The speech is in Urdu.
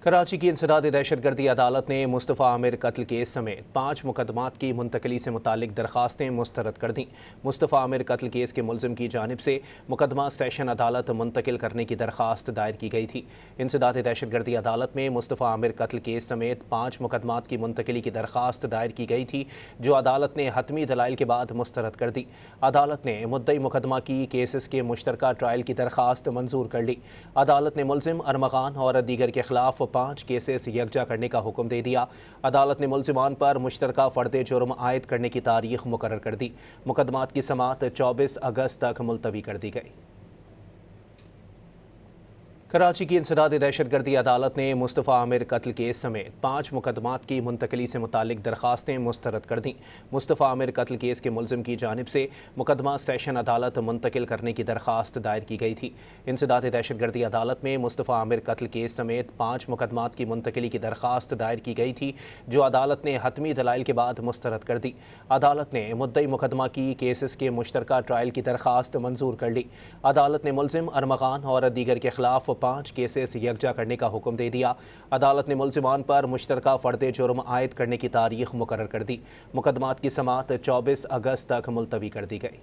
کراچی کی انسداد دہشت گردی عدالت نے مصطفیٰ عامر قتل کیس سمیت 5 مقدمات کی منتقلی سے متعلق درخواستیں مسترد کر دیں۔ مصطفیٰ عامر قتل کیس کے ملزم کی جانب سے مقدمہ سیشن عدالت منتقل کرنے کی درخواست دائر کی گئی تھی۔ انسداد دہشت گردی عدالت میں مصطفیٰ عامر قتل کیس سمیت 5 مقدمات کی منتقلی کی درخواست دائر کی گئی تھی، جو عدالت نے حتمی دلائل کے بعد مسترد کر دی۔ عدالت نے مدعی مقدمہ کی کیسز کے مشترکہ ٹرائل کی درخواست منظور کر لی۔ عدالت نے ملزم ارمغان اور دیگر کے خلاف 5 کیسز یکجا کرنے کا حکم دے دیا۔ عدالت نے ملزمان پر مشترکہ فرد جرم عائد کرنے کی تاریخ مقرر کر دی۔ مقدمات کی سماعت 24 اگست تک ملتوی کر دی گئی۔ کراچی کی انسداد دہشت گردی عدالت نے مصطفیٰ عامر قتل کیس سمیت 5 مقدمات کی منتقلی سے متعلق درخواستیں مسترد کر دیں۔ مصطفیٰ عامر قتل کیس کے ملزم کی جانب سے مقدمہ سیشن عدالت منتقل کرنے کی درخواست دائر کی گئی تھی۔ انسداد دہشت گردی عدالت میں مصطفیٰ عامر قتل کیس سمیت 5 مقدمات کی منتقلی کی درخواست دائر کی گئی تھی، جو عدالت نے حتمی دلائل کے بعد مسترد کر دی۔ عدالت نے مدعی مقدمہ کی کیسز کے مشترکہ ٹرائل کی درخواست منظور کر لی۔ عدالت نے ملزم ارمغان اور دیگر کے خلاف 5 کیسز یکجا کرنے کا حکم دے دیا۔ عدالت نے ملزمان پر مشترکہ فرد جرم عائد کرنے کی تاریخ مقرر کر دی۔ مقدمات کی سماعت 24 اگست تک ملتوی کر دی گئی۔